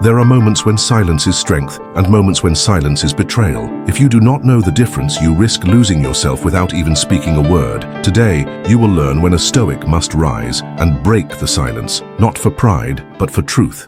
There are moments when silence is strength and moments when silence is betrayal. If you do not know the difference, you risk losing yourself without even speaking a word. Today, you will learn when a Stoic must rise and break the silence, not for pride, but for truth.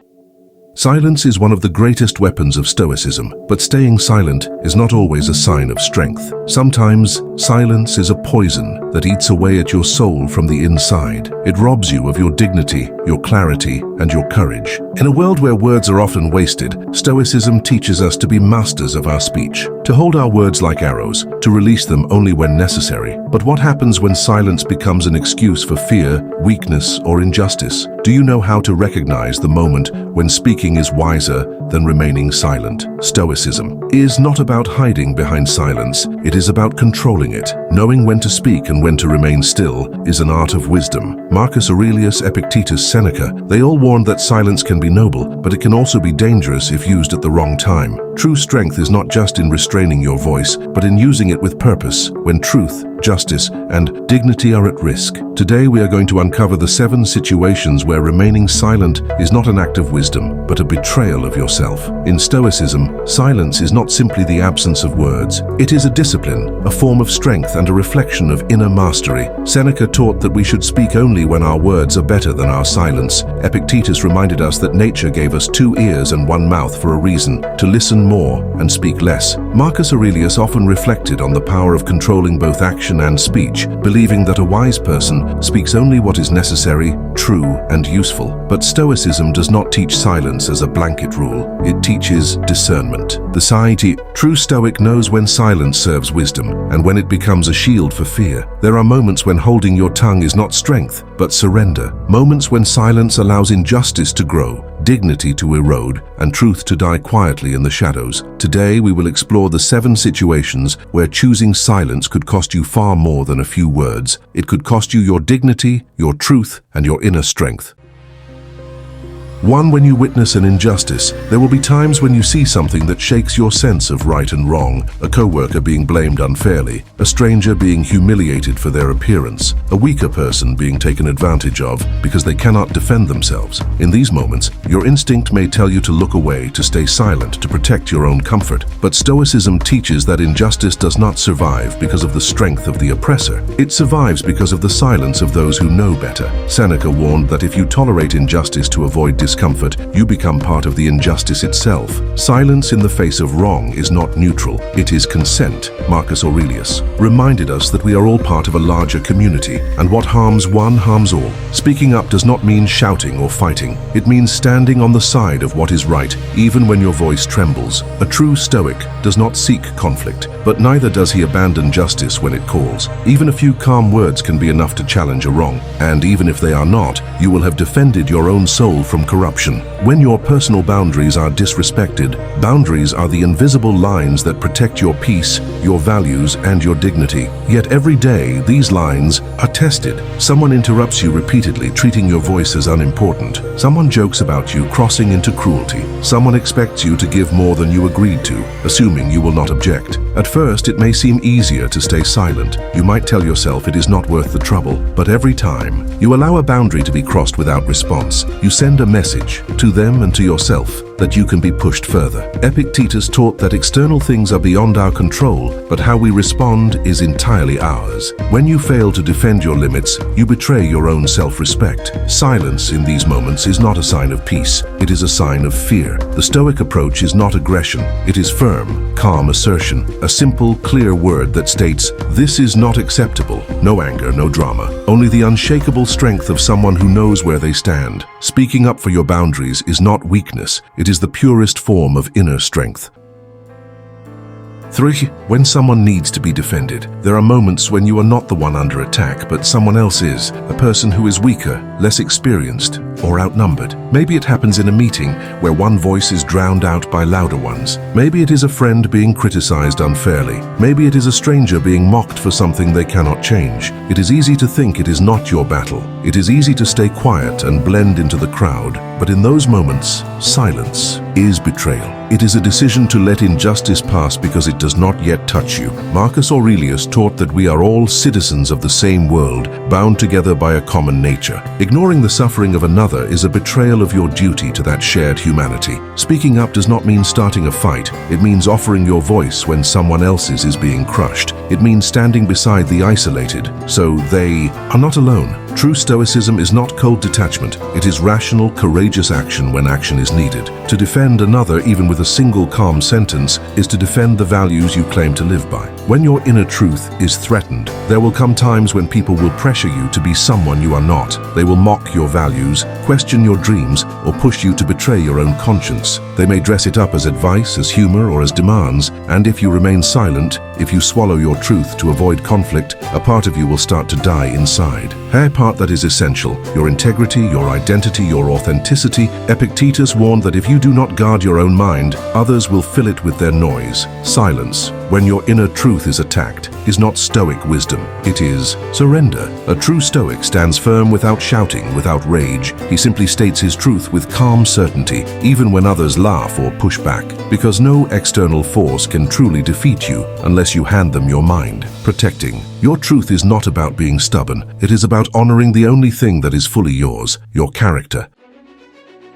Silence is one of the greatest weapons of Stoicism, but staying silent is not always a sign of strength. Sometimes, silence is a poison that eats away at your soul from the inside. It robs you of your dignity, your clarity, and your courage. In a world where words are often wasted, Stoicism teaches us to be masters of our speech, to hold our words like arrows, to release them only when necessary. But what happens when silence becomes an excuse for fear, weakness, or injustice? Do you know how to recognize the moment when speaking is wiser than remaining silent? Stoicism is not about hiding behind silence, it is about controlling it. Knowing when to speak and when to remain still is an art of wisdom. Marcus Aurelius, Epictetus, Seneca, they all warned that silence can be noble, but it can also be dangerous if used at the wrong time. True strength is not just in restraining your voice, but in using it with purpose, when truth, justice, and dignity are at risk. Today we are going to uncover the 7 situations where remaining silent is not an act of wisdom, but a betrayal of yourself. In Stoicism, silence is not simply the absence of words. It is a discipline, a form of strength, and a reflection of inner mastery. Seneca taught that we should speak only when our words are better than our silence. Epictetus reminded us that nature gave us 2 ears and 1 mouth for a reason, to listen more and speak less. Marcus Aurelius often reflected on the power of controlling both action and speech, believing that a wise person speaks only what is necessary, true, and useful. But Stoicism does not teach silence as a blanket rule. It teaches discernment. The true Stoic knows when silence serves wisdom and when it becomes a shield for fear. There are moments when holding your tongue is not strength, but surrender. Moments when silence allows injustice to grow, dignity to erode, and truth to die quietly in the shadows. Today, we will explore the 7 situations where choosing silence could cost you far more than a few words. It could cost you your dignity, your truth, and your inner strength. 1. When you witness an injustice, there will be times when you see something that shakes your sense of right and wrong. A co-worker being blamed unfairly, a stranger being humiliated for their appearance, a weaker person being taken advantage of because they cannot defend themselves. In these moments, your instinct may tell you to look away, to stay silent, to protect your own comfort. But Stoicism teaches that injustice does not survive because of the strength of the oppressor. It survives because of the silence of those who know better. Seneca warned that if you tolerate injustice to avoid discomfort, you become part of the injustice itself. Silence in the face of wrong is not neutral, it is consent. Marcus Aurelius reminded us that we are all part of a larger community, and what harms one harms all. Speaking up does not mean shouting or fighting. It means standing on the side of what is right, even when your voice trembles. A true Stoic does not seek conflict, but neither does he abandon justice when it calls. Even a few calm words can be enough to challenge a wrong, and even if they are not, you will have defended your own soul from corruption. When your personal boundaries are disrespected, boundaries are the invisible lines that protect your peace, your values, and your dignity. Yet every day, these lines are tested. Someone interrupts you repeatedly, treating your voice as unimportant. Someone jokes about you, crossing into cruelty. Someone expects you to give more than you agreed to, assuming you will not object. At first, it may seem easier to stay silent. You might tell yourself it is not worth the trouble, but every time you allow a boundary to be crossed without response, you send a message to them and to yourself that you can be pushed further. Epictetus taught that external things are beyond our control, but how we respond is entirely ours. When you fail to defend your limits, you betray your own self-respect. Silence in these moments is not a sign of peace, it is a sign of fear. The Stoic approach is not aggression, it is firm, calm assertion, a simple, clear word that states, "This is not acceptable." No anger, no drama, only the unshakable strength of someone who knows where they stand. Speaking up for your boundaries is not weakness, it is the purest form of inner strength. 3. When someone needs to be defended, there are moments when you are not the one under attack, but someone else is, a person who is weaker, less experienced, or outnumbered. Maybe it happens in a meeting where one voice is drowned out by louder ones. Maybe it is a friend being criticized unfairly. Maybe it is a stranger being mocked for something they cannot change. It is easy to think it is not your battle. It is easy to stay quiet and blend into the crowd, but in those moments, silence is betrayal. It is a decision to let injustice pass because it does not yet touch you. Marcus Aurelius taught that we are all citizens of the same world, bound together by a common nature. Ignoring the suffering of another is a betrayal of your duty to that shared humanity. Speaking up does not mean starting a fight. It means offering your voice when someone else's is being crushed. It means standing beside the isolated, so they are not alone. True Stoicism is not cold detachment. It is rational, courageous action when action is needed. To defend another, even with a single calm sentence, is to defend the values you claim to live by. When your inner truth is threatened, there will come times when people will pressure you to be someone you are not. They will mock your values, question your dreams, or push you to betray your own conscience. They may dress it up as advice, as humor, or as demands, and if you remain silent, if you swallow your truth to avoid conflict, a part of you will start to die inside. A part that is essential, your integrity, your identity, your authenticity. Epictetus warned that if you do not guard your own mind, others will fill it with their noise. Silence, when your inner truth is attacked, is not Stoic wisdom. It is surrender. A true Stoic stands firm without shouting, without rage. He simply states his truth with calm certainty, even when others laugh or push back, because no external force can truly defeat you unless you hand them your mind. Protecting. Your truth is not about being stubborn. It is about honoring the only thing that is fully yours, your character.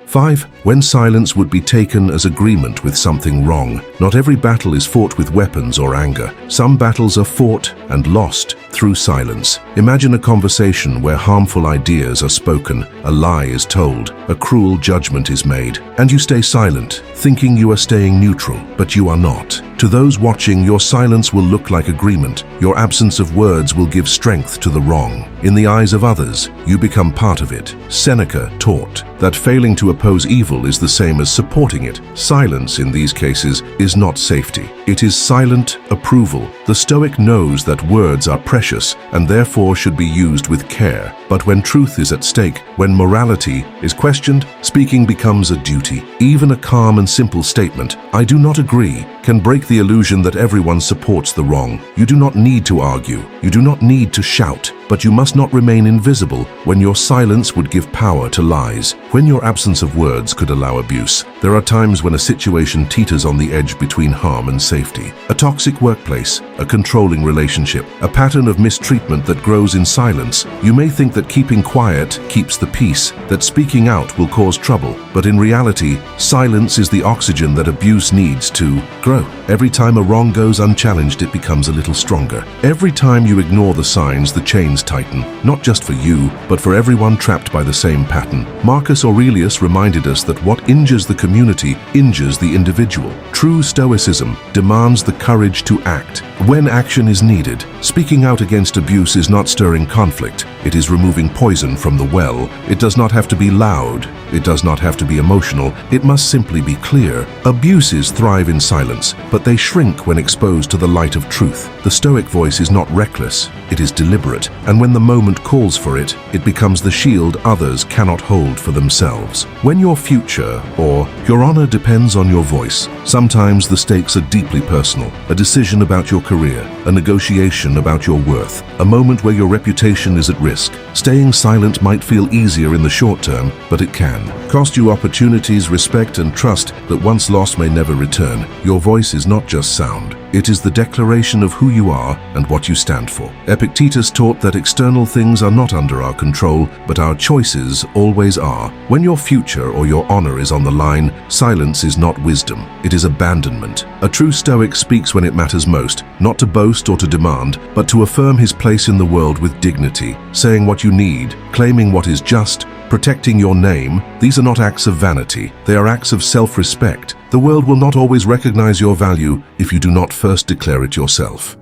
5. When silence would be taken as agreement with something wrong. Not every battle is fought with weapons or anger. Some battles are fought and lost through silence. Imagine a conversation where harmful ideas are spoken, a lie is told, a cruel judgment is made, and you stay silent, thinking you are staying neutral, but you are not. To those watching, your silence will look like agreement. Your absence of words will give strength to the wrong. In the eyes of others, you become part of it. Seneca taught that failing to oppose evil is the same as supporting it. Silence in these cases is not safety. It is silent approval. The Stoic knows that words are precious and therefore should be used with care. But when truth is at stake, when morality is questioned, speaking becomes a duty. Even a calm and simple statement, "I do not agree," can break the illusion that everyone supports the wrong. You do not need to argue. You do not need to shout. But you must not remain invisible when your silence would give power to lies, when your absence of words could allow abuse. There are times when a situation teeters on the edge between harm and safety. A toxic workplace, a controlling relationship, a pattern of mistreatment that grows in silence. You may think that keeping quiet keeps the peace, that speaking out will cause trouble. But in reality, silence is the oxygen that abuse needs to grow. Every time a wrong goes unchallenged, it becomes a little stronger. Every time you ignore the signs, the chains tighten, not just for you, but for everyone trapped by the same pattern. Marcus Aurelius reminded us that what injures the community injures the individual. True Stoicism demands the courage to act when action is needed. Speaking out against abuse is not stirring conflict. It is removing poison from the well. It does not have to be loud. It does not have to be emotional. It must simply be clear. Abuses thrive in silence, but they shrink when exposed to the light of truth. The Stoic voice is not reckless. It is deliberate. And when the moment calls for it, it becomes the shield others cannot hold for themselves. When your future or your honor depends on your voice, sometimes the stakes are deeply personal. A decision about your career, a negotiation about your worth, a moment where your reputation is at risk. Staying silent might feel easier in the short term, but it can cost you opportunities, respect, and trust that once lost may never return. Your voice is not just sound. It is the declaration of who you are and what you stand for. Epictetus taught that external things are not under our control, but our choices always are. When your future or your honor is on the line, silence is not wisdom. It is abandonment. A true Stoic speaks when it matters most, not to boast or to demand, but to affirm his place in the world with dignity, saying what you need, claiming what is just, protecting your name. These are not acts of vanity. They are acts of self-respect. The world will not always recognize your value if you do not first declare it yourself.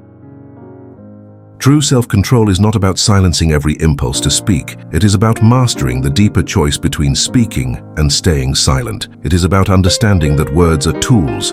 True self-control is not about silencing every impulse to speak. It is about mastering the deeper choice between speaking and staying silent. It is about understanding that words are tools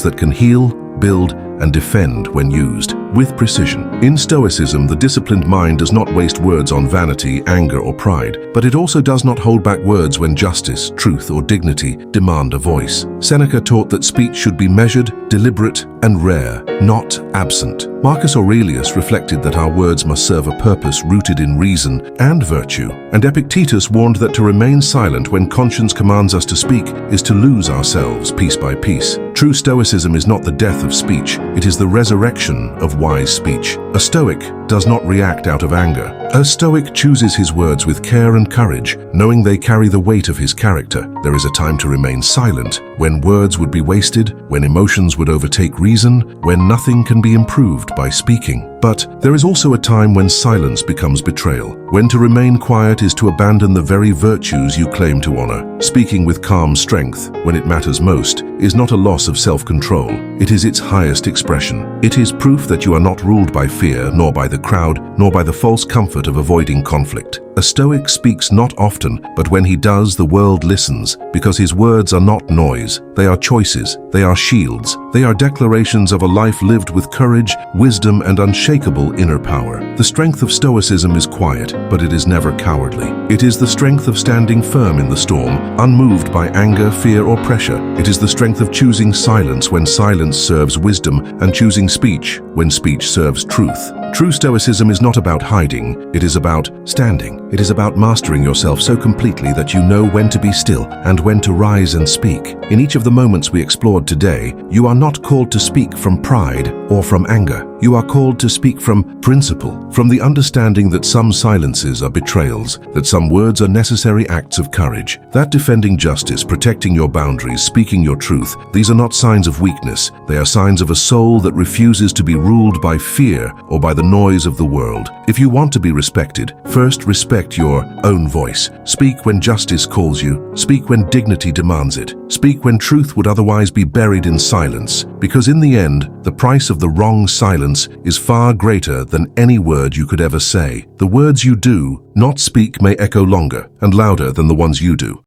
that can heal, build, and defend when used with precision. In Stoicism, the disciplined mind does not waste words on vanity, anger, or pride, but it also does not hold back words when justice, truth, or dignity demand a voice. Seneca taught that speech should be measured, deliberate, and rare, not absent. Marcus Aurelius reflected that our words must serve a purpose rooted in reason and virtue, and Epictetus warned that to remain silent when conscience commands us to speak is to lose ourselves piece by piece. True Stoicism is not the death of speech, it is the resurrection of wise speech. A Stoic does not react out of anger. A Stoic chooses his words with care and courage, knowing they carry the weight of his character. There is a time to remain silent, when words would be wasted, when emotions would overtake reason, when nothing can be improved by speaking. But there is also a time when silence becomes betrayal, when to remain quiet is to abandon the very virtues you claim to honor. Speaking with calm strength, when it matters most, is not a loss of self-control. It is its highest expression. It is proof that you are not ruled by fear, nor by the crowd, nor by the false comfort of avoiding conflict. A Stoic speaks not often, but when he does, the world listens, because his words are not noise. They are choices, they are shields, they are declarations of a life lived with courage, wisdom, and unshakable inner power. The strength of Stoicism is quiet, but it is never cowardly. It is the strength of standing firm in the storm, unmoved by anger, fear, or pressure. It is the strength of choosing silence when silence serves wisdom, and choosing speech when speech serves truth. True Stoicism is not about hiding, it is about standing. It is about mastering yourself so completely that you know when to be still and when to rise and speak. In each of the moments we explored today, you are not called to speak from pride or from anger. You are called to speak from principle, from the understanding that some silences are betrayals, that some words are necessary acts of courage, that defending justice, protecting your boundaries, speaking your truth, these are not signs of weakness. They are signs of a soul that refuses to be ruled by fear or by the noise of the world. If you want to be respected, first respect your own voice. Speak when justice calls you. Speak when dignity demands it. Speak when truth would otherwise be buried in silence. Because in the end, the price of the wrong silence is far greater than any word you could ever say. The words you do not speak may echo longer and louder than the ones you do.